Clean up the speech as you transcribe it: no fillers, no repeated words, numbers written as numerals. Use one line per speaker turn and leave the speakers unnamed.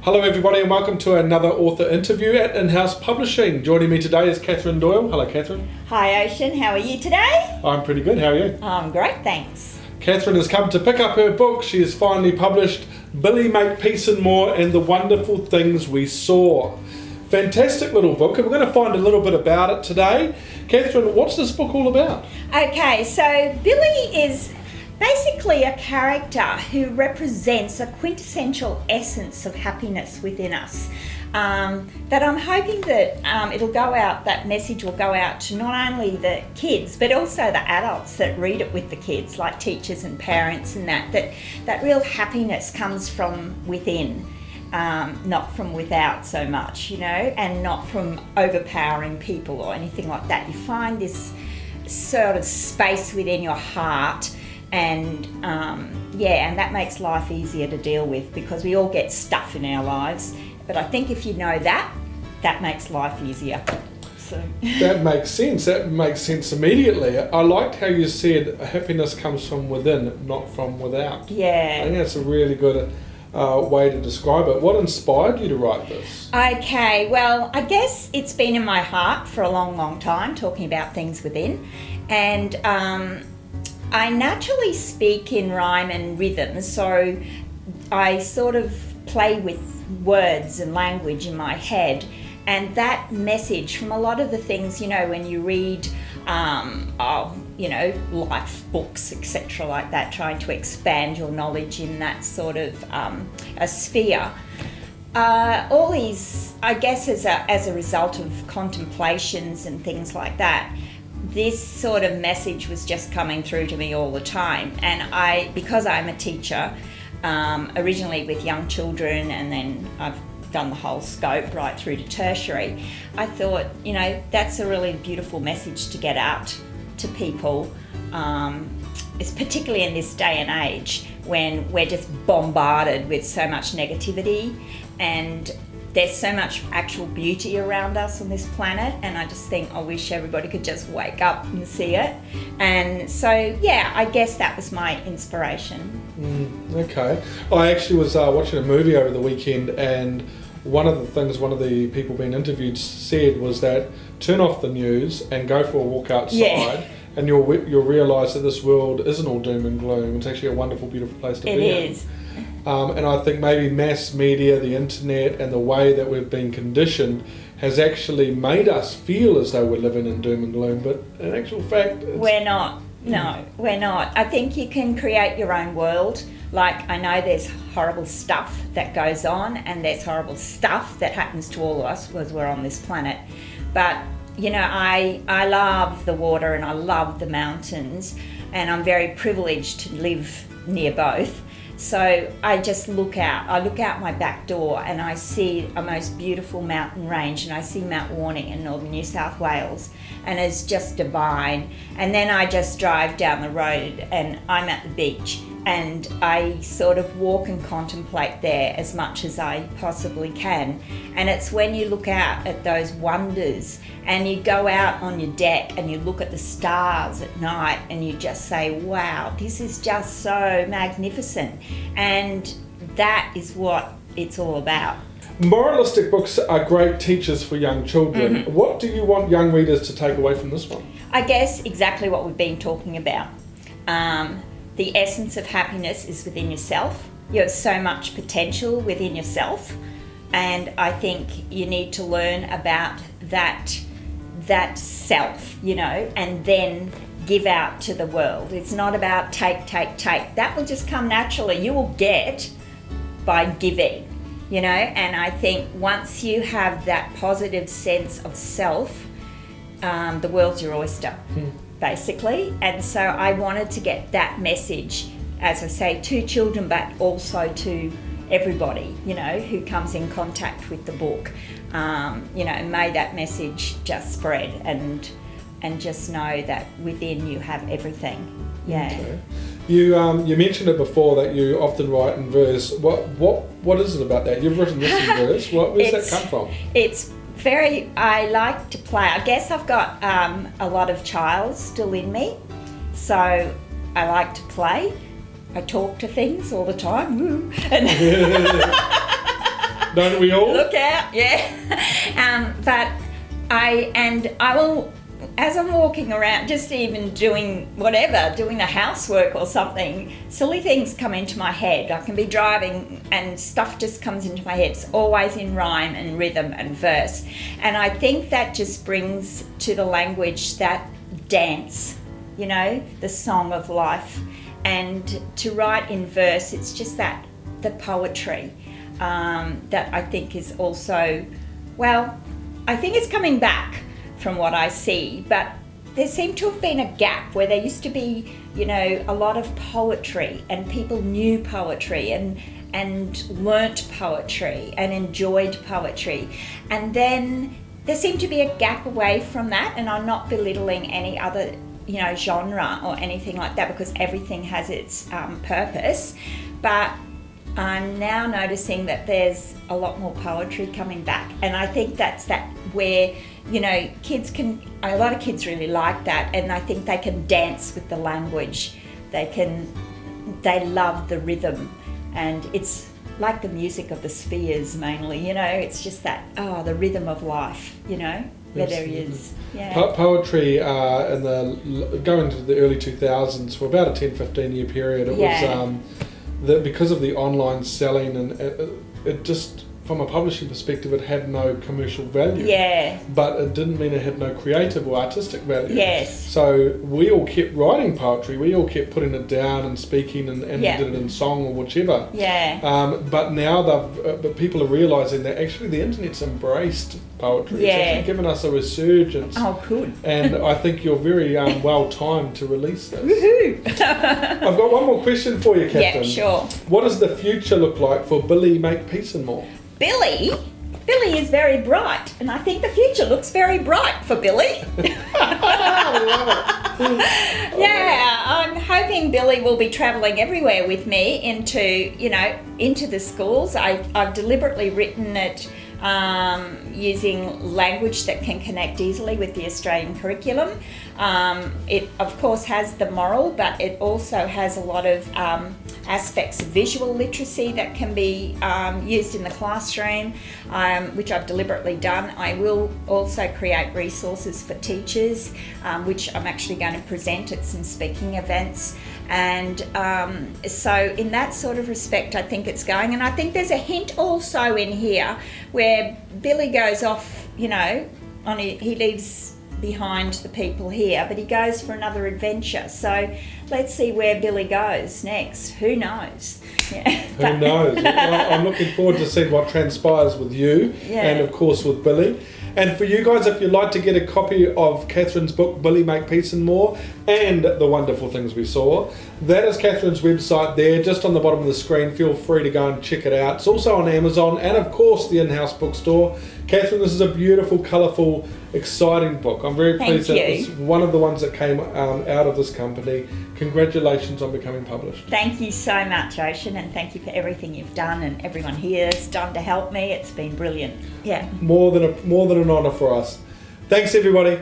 Hello everybody and welcome to another author interview at In-House Publishing. Joining me today is Katherine Doyle. Hello Katherine.
Hi Ocean, how are you today?
I'm pretty good, how are you?
I'm great, thanks.
Katherine has come to pick up her book. She has finally published Billy Makepeacenmore and the Wonderful Things We Saw. Fantastic little book, and we're going to find a little bit about it today. Katherine, what's this book all about?
Okay, so Billy is basically a character who represents a quintessential essence of happiness within us. That I'm hoping that it'll go out, that message will go out to not only the kids, but also the adults that read it with the kids, like teachers and parents, and that real happiness comes from within, not from without so much, you know, and not from overpowering people or anything like that. You find this sort of space within your heart. And and that makes life easier to deal with, because we all get stuff in our lives. But I think if you know that makes life easier. So.
That makes sense. That makes sense immediately. I liked how you said happiness comes from within, not from without.
Yeah.
I think that's a really good way to describe it. What inspired you to write this?
Okay, well, I guess it's been in my heart for a long, long time, talking about things within. And I naturally speak in rhyme and rhythm, so I sort of play with words and language in my head, and that message from a lot of the things, you know, when you read, life books, etc. like that, trying to expand your knowledge in that sort of a sphere. All these, I guess, as a result of contemplations and things like that, this sort of message was just coming through to me all the time. And because I'm a teacher, originally with young children, and then I've done the whole scope right through to tertiary, I thought, you know, that's a really beautiful message to get out to people. It's particularly in this day and age when we're just bombarded with so much negativity, and there's so much actual beauty around us on this planet, and I just think I wish everybody could just wake up and see it. And so, yeah, I guess that was my inspiration.
Okay. I actually was watching a movie over the weekend, and one of the people being interviewed said was that turn off the news and go for a walk outside, and you'll realise that this world isn't all doom and gloom. It's actually a wonderful, beautiful place to be in.
It is.
And I think maybe mass media, the internet, and the way that we've been conditioned has actually made us feel as though we're living in doom and gloom, but in actual fact...
We're not. No, we're not. I think you can create your own world. Like, I know there's horrible stuff that goes on, and there's horrible stuff that happens to all of us because we're on this planet. But, you know, I love the water and I love the mountains, and I'm very privileged to live near both. So I just look out my back door, and I see a most beautiful mountain range, and I see Mount Warning in northern New South Wales, and it's just divine. And then I just drive down the road and I'm at the beach, and I sort of walk and contemplate there as much as I possibly can. And it's when you look out at those wonders, and you go out on your deck and you look at the stars at night, and you just say, wow, this is just so magnificent. And that is what it's all about.
Moralistic books are great teachers for young children. Mm-hmm. What do you want young readers to take away from this one?
I guess exactly what we've been talking about. The essence of happiness is within yourself. You have so much potential within yourself, and I think you need to learn about that self, you know, and then give out to the world. It's not about take. That will just come naturally. You will get by giving, you know, and I think once you have that positive sense of self, the world's your oyster. Basically. And so I wanted to get that message, as I say, to children, but also to everybody, you know, who comes in contact with the book. You know, may that message just spread, and just know that within you have everything. Yeah.
Okay. You mentioned it before that you often write in verse. What is it about that? You've written this in verse. Where's that come from?
It's I like to play. I guess I've got a lot of child still in me, so I like to play. I talk to things all the time. Woo. And
don't we all?
Look out, yeah. But I will, as I'm walking around, just even doing whatever, doing the housework or something, silly things come into my head. I can be driving and stuff just comes into my head. It's always in rhyme and rhythm and verse. And I think that just brings to the language that dance, you know, the song of life. And to write in verse, it's just that, the poetry that I think is also, well, I think it's coming back from what I see, but there seemed to have been a gap where there used to be, you know, a lot of poetry and people knew poetry and learnt poetry and enjoyed poetry. And then there seemed to be a gap away from that, and I'm not belittling any other, you know, genre or anything like that, because everything has its purpose. But I'm now noticing that there's a lot more poetry coming back, and I think that's that where, you know, a lot of kids really like that, and I think they can dance with the language. They love the rhythm, and it's like the music of the spheres mainly, you know, it's just that, the rhythm of life, you know, that there is. Yeah.
Poetry going into the early 2000s, for about a 10-15 year period, it was because of the online selling, and it just, from a publishing perspective, it had no commercial value. Yeah. But it didn't mean it had no creative or artistic value.
Yes.
So we all kept writing poetry. We all kept putting it down and speaking, and we did it in song or whichever. Yeah. But now but people are realising that actually the internet's embraced poetry. Yeah. It's actually given us a resurgence.
Oh, good.
And I think you're very well timed to release this.
Woohoo!
I've got one more question for you, Katherine.
Yeah, sure.
What does the future look like for Billy Makepeacenmore?
Billy is very bright, and I think the future looks very bright for Billy. Yeah, I'm hoping Billy will be travelling everywhere with me into the schools. I've deliberately written it using language that can connect easily with the Australian curriculum. It of course has the moral, but it also has a lot of aspects of visual literacy that can be used in the classroom, which I've deliberately done. I will also create resources for teachers, which I'm actually going to present at some speaking events. And so in that sort of respect, I think it's going. And I think there's a hint also in here where Billy goes off, you know, he leaves behind the people here, but he goes for another adventure. So let's see where Billy goes next. Who knows? Yeah.
Who knows? I'm looking forward to seeing what transpires with you, and of course with Billy. And for you guys, if you'd like to get a copy of Katherine's book, Billy Makepeacenmore, and The Wonderful Things We Saw, that is Katherine's website there, just on the bottom of the screen. Feel free to go and check it out. It's also on Amazon and, of course, the in-house bookstore. Katherine, this is a beautiful, colourful, exciting book. I'm very pleased that it's one of the ones that came out of this company. Congratulations on becoming published.
Thank you so much, Ocean, and thank you for everything you've done and everyone here has done to help me. It's been brilliant. Yeah.
More than an honour for us. Thanks, everybody.